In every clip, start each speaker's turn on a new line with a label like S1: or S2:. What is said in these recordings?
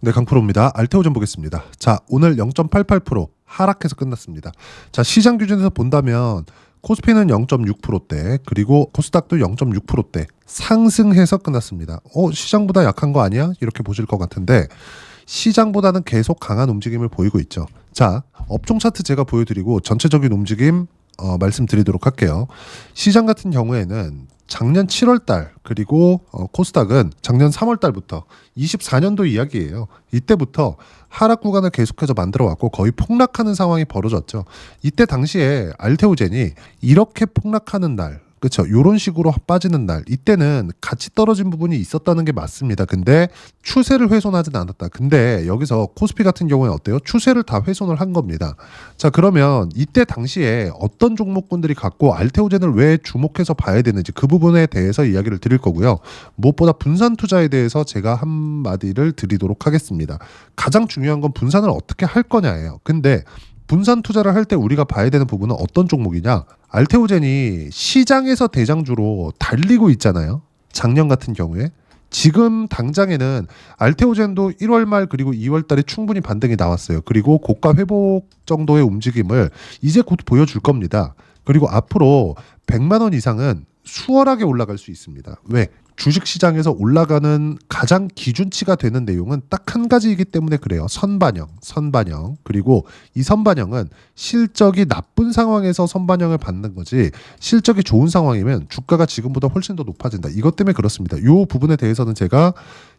S1: 네, 강프로입니다. 알테오젠 보겠습니다. 자, 오늘 0.88% 하락해서 끝났습니다. 자, 시장 기준에서 본다면 코스피는 0.6%대, 그리고 코스닥도 0.6%대 상승해서 끝났습니다. 시장보다 약한 거 아니야? 이렇게 보실 것 같은데 시장보다는 계속 강한 움직임을 보이고 있죠. 자, 업종 차트 제가 보여드리고 전체적인 움직임 말씀드리도록 할게요. 시장 같은 경우에는 작년 7월달 그리고 코스닥은 작년 3월달부터 24년도 이야기예요. 이때부터 하락 구간을 계속해서 만들어 왔고 거의 폭락하는 상황이 벌어졌죠. 이때 당시에 알테오젠이 이렇게 폭락하는 날, 그렇죠, 요런 식으로 빠지는 날, 이때는 같이 떨어진 부분이 있었다는 게 맞습니다. 근데 추세를 훼손하진 않았다. 근데 여기서 코스피 같은 경우에 어때요? 추세를 다 훼손을 한 겁니다. 자, 그러면 이때 당시에 어떤 종목군들이 갖고 알테오젠을 왜 주목해서 봐야 되는지 그 부분에 대해서 이야기를 드릴 거고요. 무엇보다 분산 투자에 대해서 제가 한마디를 드리도록 하겠습니다. 가장 중요한 건 분산을 어떻게 할 거냐예요. 근데 분산 투자를 할 때 우리가 봐야 되는 부분은 어떤 종목이냐? 알테오젠이 시장에서 대장주로 달리고 있잖아요. 작년 같은 경우에. 지금 당장에는 알테오젠도 1월 말 그리고 2월 달에 충분히 반등이 나왔어요. 그리고 고가 회복 정도의 움직임을 이제 곧 보여줄 겁니다. 그리고 앞으로 100만 원 이상은 수월하게 올라갈 수 있습니다. 왜? 주식시장에서 올라가는 가장 기준치가 되는 내용은 딱 한 가지이기 때문에 그래요. 선반영. 그리고 이 선반영은 실적이 나쁜 상황에서 선반영을 받는 거지, 실적이 좋은 상황이면 주가가 지금보다 훨씬 더 높아진다. 이것 때문에 그렇습니다. 이 부분에 대해서는 제가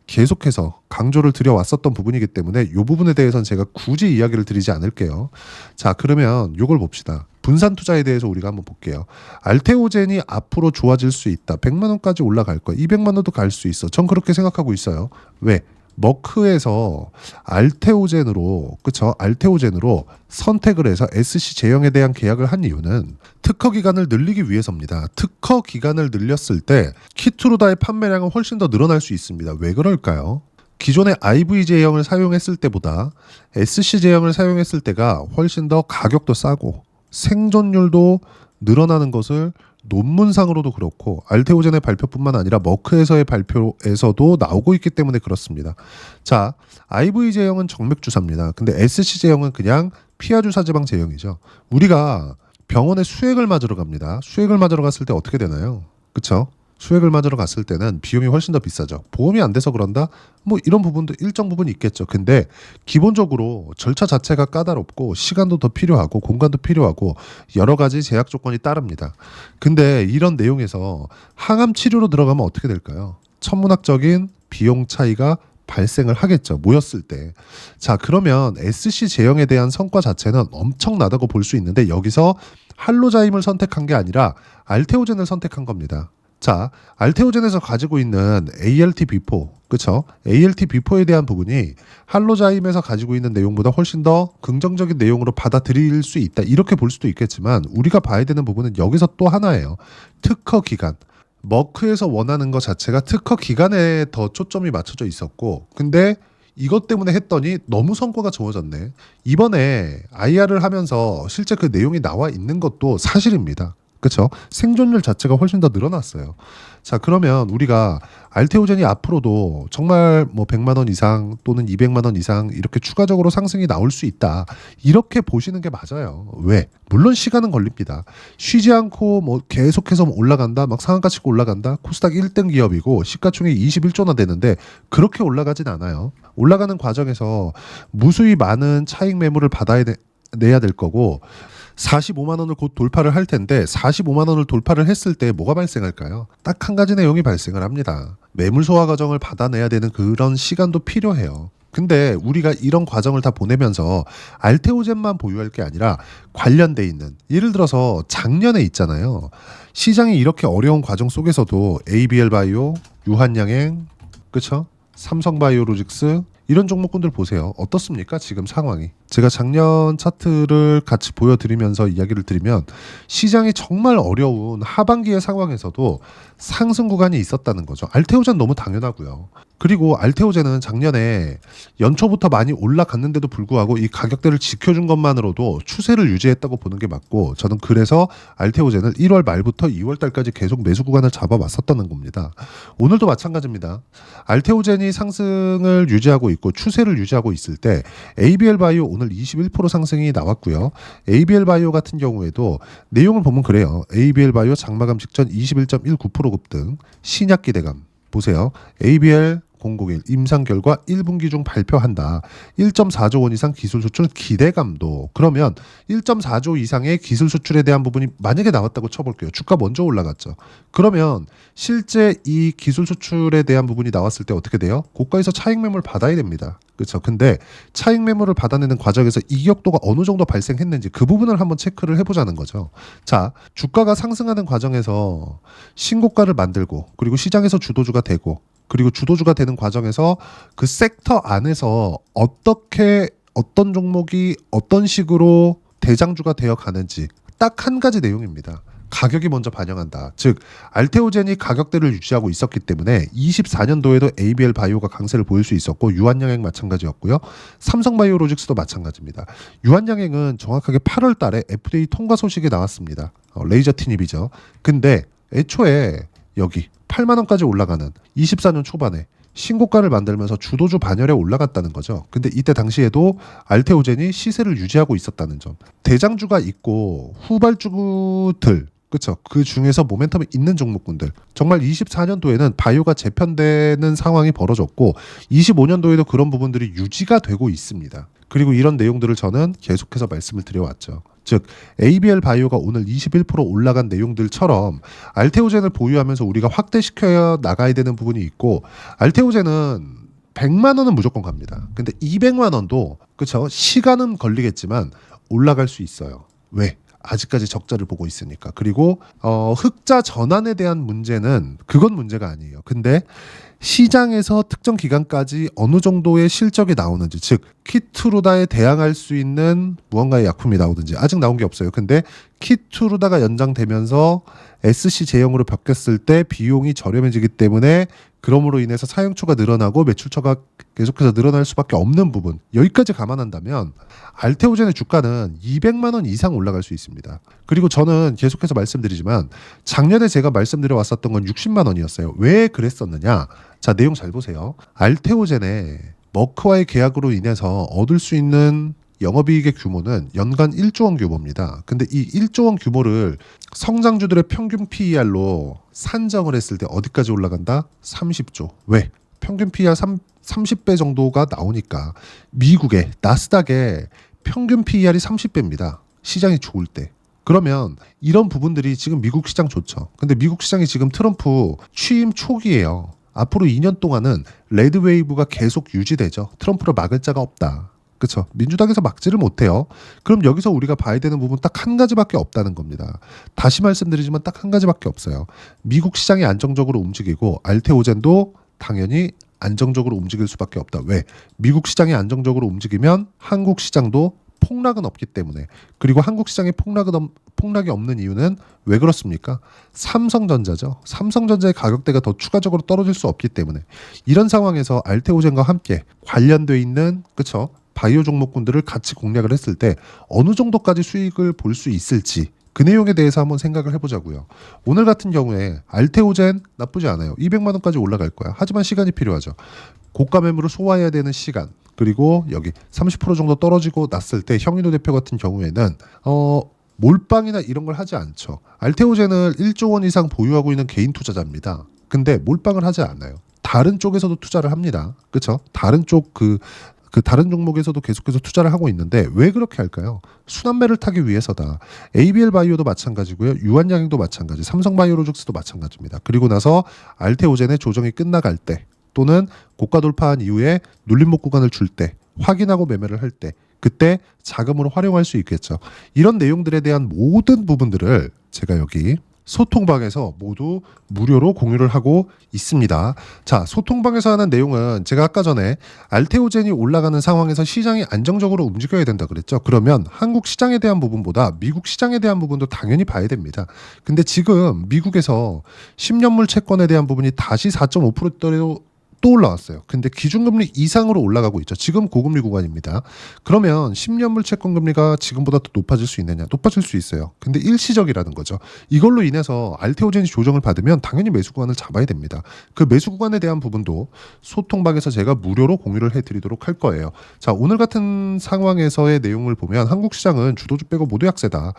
S1: 계속해서 강조를 드려왔었던 부분이기 때문에 이 부분에 대해서는 제가 굳이 이야기를 드리지 않을게요. 자, 그러면 이걸 봅시다. 분산 투자에 대해서 우리가 한번 볼게요. 알테오젠이 앞으로 좋아질 수 있다. 100만 원까지 올라갈 거야. 200만 원도 갈 수 있어. 전 그렇게 생각하고 있어요. 왜? 머크에서 알테오젠으로, 그쵸? 알테오젠으로 선택을 해서 SC 제형에 대한 계약을 한 이유는 특허 기간을 늘리기 위해서입니다. 특허 기간을 늘렸을 때 키트루다의 판매량은 훨씬 더 늘어날 수 있습니다. 왜 그럴까요? 기존의 IV 제형을 사용했을 때보다 SC 제형을 사용했을 때가 훨씬 더 가격도 싸고 생존율도 늘어나는 것을 논문상으로도 그렇고 알테오젠의 발표뿐만 아니라 머크에서의 발표에서도 나오고 있기 때문에 그렇습니다. 자, IV 제형은 정맥 주사입니다. 근데 SC 제형은 그냥 피하 주사 지방 제형이죠. 우리가 병원에 수액을 맞으러 갑니다. 수액을 맞으러 갔을 때 어떻게 되나요? 그쵸? 수액을 맞으러 갔을 때는 비용이 훨씬 더 비싸죠. 보험이 안 돼서 그런다? 뭐 이런 부분도 일정 부분 있겠죠. 근데 기본적으로 절차 자체가 까다롭고 시간도 더 필요하고 공간도 필요하고 여러 가지 제약 조건이 따릅니다. 근데 이런 내용에서 항암 치료로 들어가면 어떻게 될까요? 천문학적인 비용 차이가 발생을 하겠죠. 모였을 때. 자, 그러면 SC 제형에 대한 성과 자체는 엄청나다고 볼 수 있는데 여기서 할로자임을 선택한 게 아니라 알테오젠을 선택한 겁니다. 자, 알테오젠에서 가지고 있는 ALT-B4, 그쵸? ALT-B4에 대한 부분이 할로자임에서 가지고 있는 내용보다 훨씬 더 긍정적인 내용으로 받아들일 수 있다. 이렇게 볼 수도 있겠지만 우리가 봐야 되는 부분은 여기서 또 하나예요. 특허 기간. 머크에서 원하는 것 자체가 특허 기간에 더 초점이 맞춰져 있었고, 근데 이것 때문에 했더니 너무 성과가 좋아졌네. 이번에 IR을 하면서 실제 그 내용이 나와 있는 것도 사실입니다. 그렇죠? 생존율 자체가 훨씬 더 늘어났어요. 자, 그러면 우리가 알테오젠이 앞으로도 정말 뭐 100만 원 이상 또는 200만 원 이상 이렇게 추가적으로 상승이 나올 수 있다. 이렇게 보시는 게 맞아요. 왜? 물론 시간은 걸립니다. 쉬지 않고 뭐 계속해서 올라간다, 막 상한가 치고 올라간다. 코스닥 1등 기업이고 시가총액 21조나 되는데 그렇게 올라가진 않아요. 올라가는 과정에서 무수히 많은 차익 매물을 내야 될 거고 45만 원을 곧 돌파를 할 텐데 45만 원을 돌파를 했을 때 뭐가 발생할까요? 딱 한 가지 내용이 발생을 합니다. 매물 소화 과정을 받아내야 되는 그런 시간도 필요해요. 근데 우리가 이런 과정을 다 보내면서 알테오젠만 보유할 게 아니라 관련돼 있는, 예를 들어서 작년에 있잖아요. 시장이 이렇게 어려운 과정 속에서도 ABL 바이오, 유한양행, 그쵸? 삼성바이오로직스 이런 종목군들 보세요. 어떻습니까? 지금 상황이. 제가 작년 차트를 같이 보여드리면서 이야기를 드리면 시장이 정말 어려운 하반기의 상황에서도 상승 구간이 있었다는 거죠. 알테오젠 너무 당연하고요. 그리고 알테오젠은 작년에 연초부터 많이 올라갔는데도 불구하고 이 가격대를 지켜준 것만으로도 추세를 유지했다고 보는 게 맞고, 저는 그래서 알테오젠을 1월 말부터 2월 달까지 계속 매수 구간을 잡아왔었다는 겁니다. 오늘도 마찬가지입니다. 알테오젠이 상승을 유지하고 있고 추세를 유지하고 있을 때 ABL 바이오 오늘 21% 상승이 나왔고요. ABL 바이오 같은 경우에도 내용을 보면 그래요. ABL 바이오 장마감 직전 21.19% 급등, 신약 기대감 보세요. ABL 001 임상 결과 1분기 중 발표한다. 1.4조 원 이상 기술 수출 기대감도. 그러면 1.4조 이상의 기술 수출에 대한 부분이 만약에 나왔다고 쳐볼게요. 주가 먼저 올라갔죠. 그러면 실제 이 기술 수출에 대한 부분이 나왔을 때 어떻게 돼요? 고가에서 차익 매물 받아야 됩니다. 그렇죠. 근데 차익 매물을 받아내는 과정에서 이격도가 어느 정도 발생했는지 그 부분을 한번 체크를 해보자는 거죠. 자, 주가가 상승하는 과정에서 신고가를 만들고, 그리고 시장에서 주도주가 되고, 그리고 주도주가 되는 과정에서 그 섹터 안에서 어떻게 어떤 종목이 어떤 식으로 대장주가 되어 가는지 딱 한 가지 내용입니다. 가격이 먼저 반영한다. 즉 알테오젠이 가격대를 유지하고 있었기 때문에 24년도에도 ABL 바이오가 강세를 보일 수 있었고, 유한양행 마찬가지였고요. 삼성바이오로직스도 마찬가지입니다. 유한양행은 정확하게 8월 달에 FDA 통과 소식이 나왔습니다. 레이저 티닙이죠. 근데 애초에 여기 8만 원까지 올라가는 24년 초반에 신고가를 만들면서 주도주 반열에 올라갔다는 거죠. 근데 이때 당시에도 알테오젠이 시세를 유지하고 있었다는 점. 대장주가 있고 후발주들, 그렇죠. 그 중에서 모멘텀이 있는 종목군들. 정말 24년도에는 바이오가 재편되는 상황이 벌어졌고 25년도에도 그런 부분들이 유지가 되고 있습니다. 그리고 이런 내용들을 저는 계속해서 말씀을 드려왔죠. 즉 ABL 바이오가 오늘 21% 올라간 내용들처럼 알테오젠을 보유하면서 우리가 확대시켜 나가야 되는 부분이 있고, 알테오젠은 100만 원은 무조건 갑니다. 근데 200만 원도 그렇죠. 시간은 걸리겠지만 올라갈 수 있어요. 왜? 아직까지 적자를 보고 있으니까. 그리고 흑자 전환에 대한 문제는 그건 문제가 아니에요. 근데 시장에서 특정 기간까지 어느 정도의 실적이 나오는지, 즉 키투루다에 대항할 수 있는 무언가의 약품이 나오든지 아직 나온 게 없어요. 근데 키투루다가 연장되면서 SC 제형으로 바뀌었을 때 비용이 저렴해지기 때문에 그럼으로 인해서 사용처가 늘어나고 매출처가 계속해서 늘어날 수밖에 없는 부분, 여기까지 감안한다면 알테오젠의 주가는 200만 원 이상 올라갈 수 있습니다. 그리고 저는 계속해서 말씀드리지만 작년에 제가 말씀드려 왔었던 건 60만 원이었어요. 왜 그랬었느냐? 자, 내용 잘 보세요. 알테오젠의 머크와의 계약으로 인해서 얻을 수 있는 영업이익의 규모는 연간 1조 원 규모입니다. 근데 이 1조 원 규모를 성장주들의 평균 PER로 산정을 했을 때 어디까지 올라간다? 30조. 왜? 평균 PER 30배 정도가 나오니까. 미국의 나스닥의 평균 PER이 30배입니다. 시장이 좋을 때. 그러면 이런 부분들이 지금 미국 시장 좋죠. 근데 미국 시장이 지금 트럼프 취임 초기예요. 앞으로 2년 동안은 레드 웨이브가 계속 유지되죠. 트럼프를 막을 자가 없다. 그렇죠. 민주당에서 막지를 못해요. 그럼 여기서 우리가 봐야 되는 부분 딱 한 가지밖에 없다는 겁니다. 다시 말씀드리지만 딱 한 가지밖에 없어요. 미국 시장이 안정적으로 움직이고 알테오젠도 당연히 안정적으로 움직일 수밖에 없다. 왜? 미국 시장이 안정적으로 움직이면 한국 시장도 폭락은 없기 때문에. 그리고 한국 시장에 폭락이 없는 이유는 왜 그렇습니까? 삼성전자죠. 삼성전자의 가격대가 더 추가적으로 떨어질 수 없기 때문에. 이런 상황에서 알테오젠과 함께 관련돼 있는, 그렇죠, 바이오 종목군들을 같이 공략을 했을 때 어느 정도까지 수익을 볼 수 있을지, 그 내용에 대해서 한번 생각을 해보자고요. 오늘 같은 경우에 알테오젠 나쁘지 않아요. 200만 원까지 올라갈 거야. 하지만 시간이 필요하죠. 고가 매물을 소화해야 되는 시간, 그리고 여기 30% 정도 떨어지고 났을 때 형인호 대표 같은 경우에는 몰빵이나 이런 걸 하지 않죠. 알테오젠을 1조 원 이상 보유하고 있는 개인 투자자입니다. 근데 몰빵을 하지 않아요. 다른 쪽에서도 투자를 합니다. 그렇죠? 다른 쪽 다른 종목에서도 계속해서 투자를 하고 있는데 왜 그렇게 할까요? 순환매를 타기 위해서다. ABL 바이오도 마찬가지고요. 유한양행도 마찬가지, 삼성바이오로직스도 마찬가지입니다. 그리고 나서 알테오젠의 조정이 끝나갈 때, 또는 고가 돌파한 이후에 눌림목 구간을 줄 때, 확인하고 매매를 할 때, 그때 자금으로 활용할 수 있겠죠. 이런 내용들에 대한 모든 부분들을 제가 여기 소통방에서 모두 무료로 공유를 하고 있습니다. 자, 소통방에서 하는 내용은 제가 아까 전에 알테오젠이 올라가는 상황에서 시장이 안정적으로 움직여야 된다 그랬죠. 그러면 한국 시장에 대한 부분보다 미국 시장에 대한 부분도 당연히 봐야 됩니다. 근데 지금 미국에서 10년물 채권에 대한 부분이 다시 4.5%대로 또 올라왔어요. 근데 기준금리 이상으로 올라가고 있죠. 지금 고금리 구간입니다. 그러면 10년물 채권 금리가 지금보다 더 높아질 수 있느냐? 높아질 수 있어요. 근데 일시적이라는 거죠. 이걸로 인해서 알테오젠이 조정을 받으면 당연히 매수 구간을 잡아야 됩니다. 그 매수 구간에 대한 부분도 소통방에서 제가 무료로 공유를 해드리도록 할 거예요. 자, 오늘 같은 상황에서의 내용을 보면 한국 시장은 주도주 빼고 모두 약세다.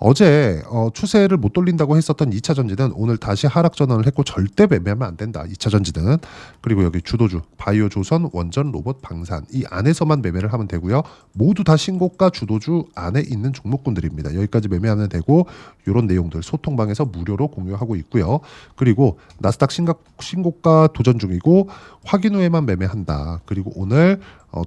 S1: 어제 추세를 못 돌린다고 했었던 2차 전지는 오늘 다시 하락 전환을 했고 절대 매매하면 안 된다. 2차 전지는. 그리고 여기 주도주 바이오 조선 원전 로봇 방산 이 안에서만 매매를 하면 되고요. 모두 다 신고가 주도주 안에 있는 종목군들입니다. 여기까지 매매하면 되고 이런 내용들 소통방에서 무료로 공유하고 있고요. 그리고 나스닥 신고가 도전 중이고 확인 후에만 매매한다. 그리고 오늘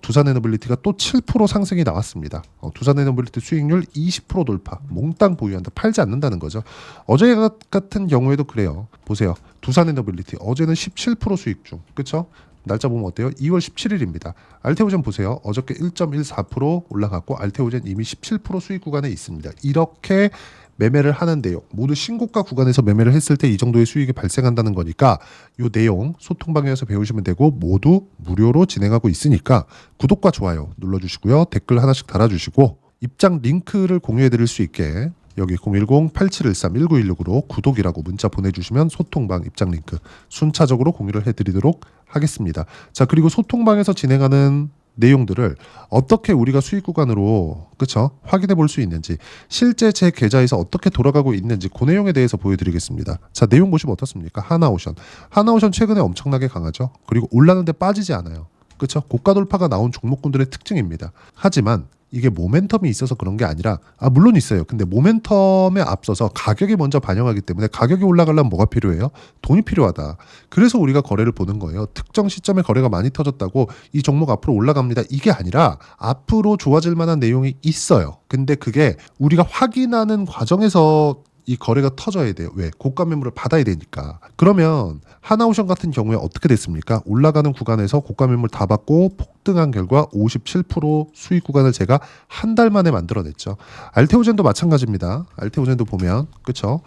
S1: 두산에너빌리티가 또 7% 상승이 나왔습니다. 두산에너빌리티 수익률 20% 돌파. 몽땅 보유한다. 팔지 않는다는 거죠. 어제 같은 경우에도 그래요. 보세요. 두산에너빌리티 어제는 17% 수익 중. 그렇죠? 날짜 보면 어때요? 2월 17일입니다. 알테오젠 보세요. 어저께 1.14% 올라갔고 알테오젠 이미 17% 수익 구간에 있습니다. 이렇게 매매를 하는데요. 모두 신고가 구간에서 매매를 했을 때 이 정도의 수익이 발생한다는 거니까 이 내용 소통방에서 배우시면 되고 모두 무료로 진행하고 있으니까 구독과 좋아요 눌러주시고요. 댓글 하나씩 달아주시고 입장 링크를 공유해 드릴 수 있게 여기 010-8713-1916으로 구독이라고 문자 보내주시면 소통방 입장 링크 순차적으로 공유를 해드리도록 하겠습니다. 자, 그리고 소통방에서 진행하는 내용들을 어떻게 우리가 수익 구간으로 그쵸 확인해 볼 수 있는지 실제 제 계좌에서 어떻게 돌아가고 있는지 그 내용에 대해서 보여드리겠습니다. 자, 내용 보시면 어떻습니까? 하나오션 최근에 엄청나게 강하죠. 그리고 올랐는데 빠지지 않아요. 그쵸? 고가 돌파가 나온 종목군들의 특징입니다. 하지만 이게 모멘텀이 있어서 그런 게 아니라 물론 있어요. 근데 모멘텀에 앞서서 가격이 먼저 반영하기 때문에 가격이 올라가려면 뭐가 필요해요? 돈이 필요하다. 그래서 우리가 거래를 보는 거예요. 특정 시점에 거래가 많이 터졌다고 이 종목 앞으로 올라갑니다. 이게 아니라 앞으로 좋아질 만한 내용이 있어요. 근데 그게 우리가 확인하는 과정에서 이 거래가 터져야 돼요. 왜? 고가 매물을 받아야 되니까. 그러면 하나오션 같은 경우에 어떻게 됐습니까? 올라가는 구간에서 고가 매물 다 받고 폭등한 결과 57% 수익 구간을 제가 한 달 만에 만들어냈죠. 알테오젠도 마찬가지입니다. 알테오젠도 보면 그렇죠?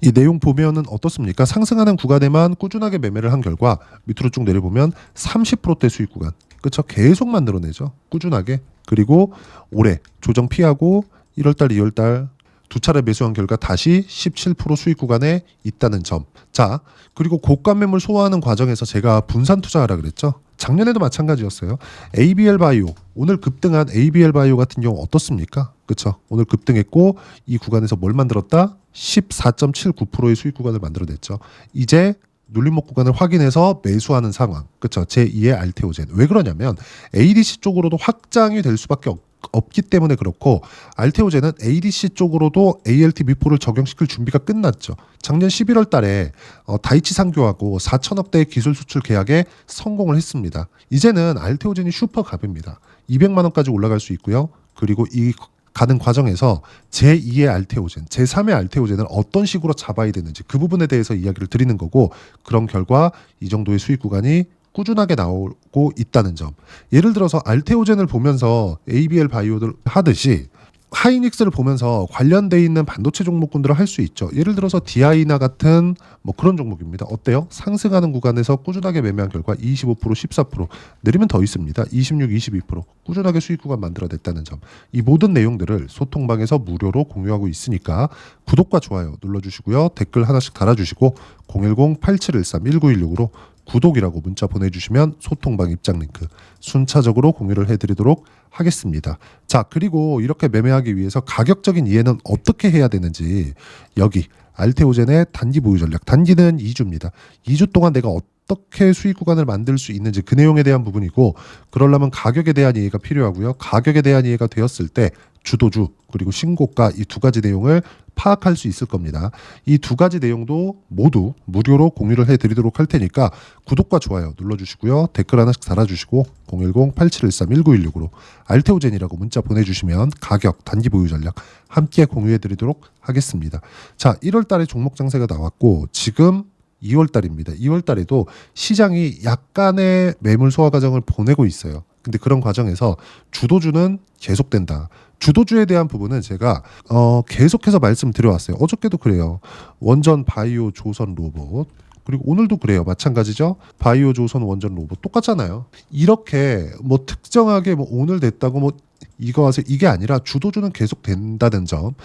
S1: 이 내용 보면은 어떻습니까? 상승하는 구간에만 꾸준하게 매매를 한 결과 밑으로 쭉 내려보면 30%대 수익 구간. 그렇죠? 계속 만들어내죠. 꾸준하게. 그리고 올해 조정 피하고 1월달, 2월달 두 차례 매수한 결과 다시 17% 수익 구간에 있다는 점. 자, 그리고 고가 매물 소화하는 과정에서 제가 분산 투자하라 그랬죠. 작년에도 마찬가지였어요. ABL 바이오 오늘 급등한 ABL 바이오 같은 경우 어떻습니까? 그렇죠. 오늘 급등했고 이 구간에서 뭘 만들었다? 14.79%의 수익 구간을 만들어냈죠. 이제 눌림목 구간을 확인해서 매수하는 상황. 그렇죠. 제2의 알테오젠. 왜 그러냐면 ADC 쪽으로도 확장이 될 수밖에 없기 때문에 그렇고 알테오젠은 ADC 쪽으로도 ALT-미포를 적용시킬 준비가 끝났죠. 작년 11월 달에 다이치 상교하고 4천억대의 기술 수출 계약에 성공을 했습니다. 이제는 알테오젠이 슈퍼갑입니다. 200만 원까지 올라갈 수 있고요. 그리고 이 가는 과정에서 제2의 알테오젠, 제3의 알테오젠을 어떤 식으로 잡아야 되는지 그 부분에 대해서 이야기를 드리는 거고 그런 결과 이 정도의 수익 구간이 꾸준하게 나오고 있다는 점. 예를 들어서 알테오젠을 보면서 ABL 바이오를 하듯이 하이닉스를 보면서 관련돼 있는 반도체 종목군들을 할 수 있죠. 예를 들어서 디아이나 같은 뭐 그런 종목입니다. 어때요? 상승하는 구간에서 꾸준하게 매매한 결과 25%, 14% 내리면 더 있습니다. 26, 22% 꾸준하게 수익 구간 만들어냈다는 점. 이 모든 내용들을 소통방에서 무료로 공유하고 있으니까 구독과 좋아요 눌러주시고요. 댓글 하나씩 달아주시고 010-8713-1916으로 구독이라고 문자 보내주시면 소통방 입장 링크 순차적으로 공유를 해드리도록 하겠습니다. 자, 그리고 이렇게 매매하기 위해서 가격적인 이해는 어떻게 해야 되는지 여기 알테오젠의 단기 보유 전략. 단기는 2주입니다. 2주 동안 내가 어떻게 수익 구간을 만들 수 있는지 그 내용에 대한 부분이고, 그러려면 가격에 대한 이해가 필요하고요. 가격에 대한 이해가 되었을 때 주도주 그리고 신고가 이 두 가지 내용을 파악할 수 있을 겁니다. 이 두 가지 내용도 모두 무료로 공유를 해드리도록 할 테니까 구독과 좋아요 눌러주시고요. 댓글 하나씩 달아주시고 010-8713-1916으로 알테오젠이라고 문자 보내주시면 가격, 단기 보유 전략 함께 공유해드리도록 하겠습니다. 자, 1월 달에 종목 장세가 나왔고 지금 2월 달입니다. 2월 달에도 시장이 약간의 매물 소화 과정을 보내고 있어요. 근데 그런 과정에서 주도주는 계속된다. 주도주에 대한 부분은 제가 계속해서 말씀드려왔어요. 어저께도 그래요. 원전, 바이오, 조선, 로봇. 그리고 오늘도 그래요. 마찬가지죠. 바이오, 조선, 원전, 로봇 똑같잖아요. 이렇게 뭐 특정하게 뭐 오늘 됐다고 뭐 이거 하세요. 이게 아니라 주도주는 계속 된다는 점.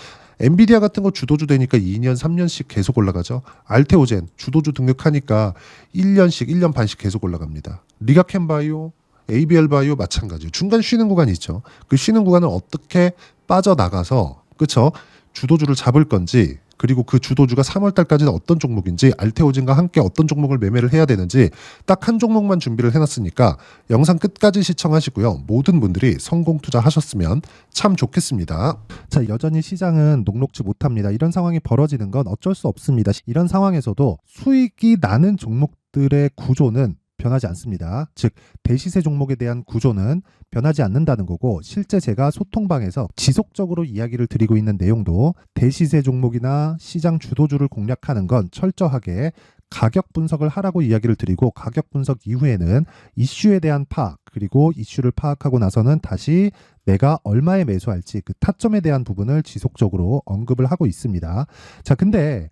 S1: 엔비디아 같은 거 주도주 되니까 2년, 3년씩 계속 올라가죠. 알테오젠 주도주 등극하니까 1년씩, 1년 반씩 계속 올라갑니다. 리가캠바이오, ABL 바이오 마찬가지예요. 중간 쉬는 구간이 있죠. 그 쉬는 구간을 어떻게 빠져나가서 그쵸? 주도주를 잡을 건지, 그리고 그 주도주가 3월 달까지는 어떤 종목인지, 알테오진과 함께 어떤 종목을 매매를 해야 되는지 딱 한 종목만 준비를 해놨으니까 영상 끝까지 시청하시고요. 모든 분들이 성공 투자하셨으면 참 좋겠습니다. 자, 여전히 시장은 녹록지 못합니다. 이런 상황이 벌어지는 건 어쩔 수 없습니다. 이런 상황에서도 수익이 나는 종목들의 구조는 변하지 않습니다. 즉 대시세 종목에 대한 구조는 변하지 않는다는 거고, 실제 제가 소통방에서 지속적으로 이야기를 드리고 있는 내용도 대시세 종목이나 시장 주도주를 공략하는 건 철저하게 가격 분석을 하라고 이야기를 드리고, 가격 분석 이후에는 이슈에 대한 파악, 그리고 이슈를 파악하고 나서는 다시 내가 얼마에 매수할지 그 타점에 대한 부분을 지속적으로 언급을 하고 있습니다. 자, 근데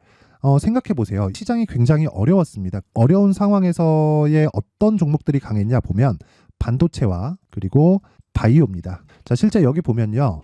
S1: 생각해 보세요. 시장이 굉장히 어려웠습니다. 어려운 상황에서의 어떤 종목들이 강했냐 보면 반도체와 그리고 바이오입니다. 자, 실제 여기 보면요.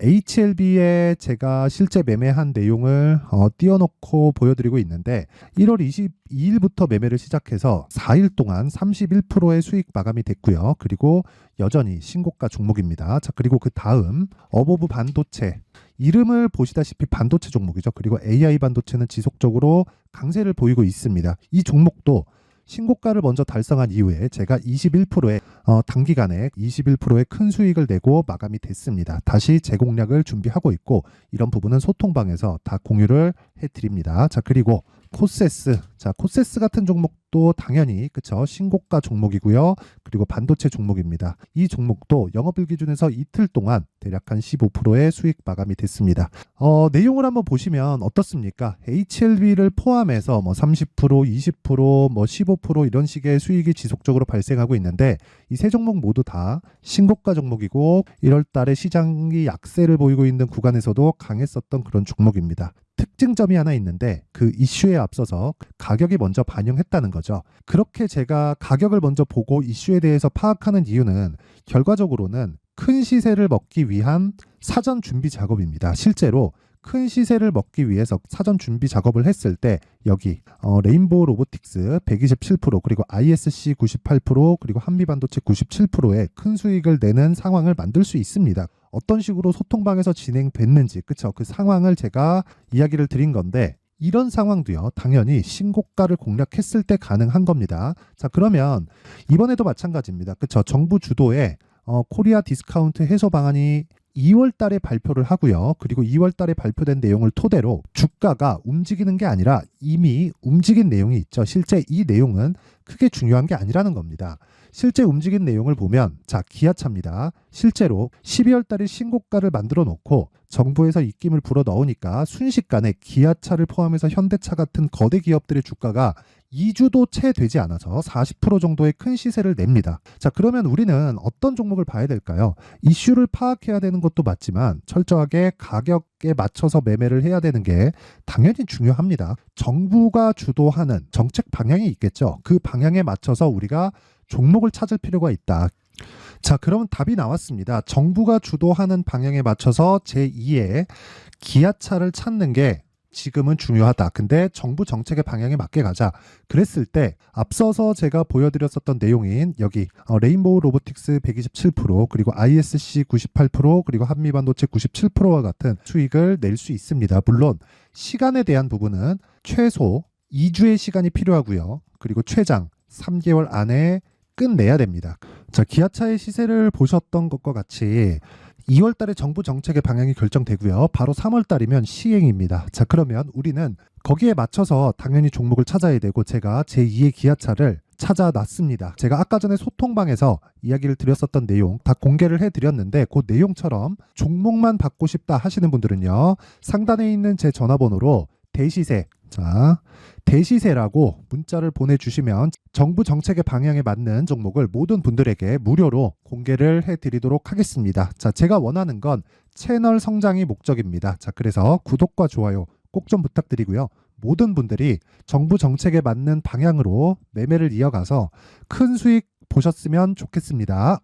S1: HLB에 제가 실제 매매한 내용을 띄워놓고 보여드리고 있는데 1월 22일부터 매매를 시작해서 4일 동안 31%의 수익 마감이 됐고요. 그리고 여전히 신고가 종목입니다. 자, 그리고 그 다음 어보브 반도체, 이름을 보시다시피 반도체 종목이죠. 그리고 AI 반도체는 지속적으로 강세를 보이고 있습니다. 이 종목도 신고가를 먼저 달성한 이후에 제가 21%의 단기간에 21%의 큰 수익을 내고 마감이 됐습니다. 다시 재공략을 준비하고 있고, 이런 부분은 소통방에서 다 공유를 해드립니다. 자, 그리고 코세스. 자, 코세스 같은 종목도 당연히 그쵸, 신고가 종목이고요. 그리고 반도체 종목입니다. 이 종목도 영업일 기준에서 이틀 동안 대략 한 15%의 수익 마감이 됐습니다. 내용을 한번 보시면 어떻습니까? HLB를 포함해서 뭐 30%, 20%, 뭐 15% 이런 식의 수익이 지속적으로 발생하고 있는데, 이 세 종목 모두 다 신고가 종목이고 1월 달에 시장이 약세를 보이고 있는 구간에서도 강했었던 그런 종목입니다. 특징점이 하나 있는데 그 이슈에 앞서서 가격이 먼저 반영했다는 거죠. 그렇게 제가 가격을 먼저 보고 이슈에 대해서 파악하는 이유는 결과적으로는 큰 시세를 먹기 위한 사전 준비 작업입니다. 실제로 큰 시세를 먹기 위해서 사전 준비 작업을 했을 때 여기 레인보우 로보틱스 127%, 그리고 ISC 98%, 그리고 한미반도체 97%의 큰 수익을 내는 상황을 만들 수 있습니다. 어떤 식으로 소통방에서 진행됐는지 그쵸, 그 상황을 제가 이야기를 드린 건데, 이런 상황도요 당연히 신고가를 공략했을 때 가능한 겁니다. 자, 그러면 이번에도 마찬가지입니다. 그쵸, 정부 주도의 코리아 디스카운트 해소 방안이 2월 달에 발표를 하고요. 그리고 2월 달에 발표된 내용을 토대로 주가가 움직이는 게 아니라 이미 움직인 내용이 있죠. 실제 이 내용은 크게 중요한 게 아니라는 겁니다. 실제 움직인 내용을 보면, 자, 기아차입니다. 실제로 12월 달에 신고가를 만들어 놓고 정부에서 입김을 불어 넣으니까 순식간에 기아차를 포함해서 현대차 같은 거대 기업들의 주가가 2주도 채 되지 않아서 40% 정도의 큰 시세를 냅니다. 자, 그러면 우리는 어떤 종목을 봐야 될까요? 이슈를 파악해야 되는 것도 맞지만 철저하게 가격에 맞춰서 매매를 해야 되는 게 당연히 중요합니다. 정부가 주도하는 정책 방향이 있겠죠. 그 방향에 맞춰서 우리가 종목을 찾을 필요가 있다. 자, 그러면 답이 나왔습니다. 정부가 주도하는 방향에 맞춰서 제2의 기아차를 찾는 게 지금은 중요하다. 근데 정부 정책의 방향에 맞게 가자. 그랬을 때 앞서서 제가 보여드렸었던 내용인 여기 레인보우 로보틱스 127%, 그리고 ISC 98%, 그리고 한미반도체 97%와 같은 수익을 낼 수 있습니다. 물론 시간에 대한 부분은 최소 2주의 시간이 필요하고요. 그리고 최장 3개월 안에 끝내야 됩니다. 자, 기아차의 시세를 보셨던 것과 같이 2월 달에 정부 정책의 방향이 결정되고요. 바로 3월 달이면 시행입니다. 자, 그러면 우리는 거기에 맞춰서 당연히 종목을 찾아야 되고 제가 제2의 기아차를 찾아놨습니다. 제가 아까 전에 소통방에서 이야기를 드렸었던 내용 다 공개를 해드렸는데 그 내용처럼 종목만 받고 싶다 하시는 분들은요. 상단에 있는 제 전화번호로 대시세, 자, 대시세라고 문자를 보내주시면 정부 정책의 방향에 맞는 종목을 모든 분들에게 무료로 공개를 해드리도록 하겠습니다. 자, 제가 원하는 건 채널 성장이 목적입니다. 자, 그래서 구독과 좋아요 꼭 좀 부탁드리고요. 모든 분들이 정부 정책에 맞는 방향으로 매매를 이어가서 큰 수익 보셨으면 좋겠습니다.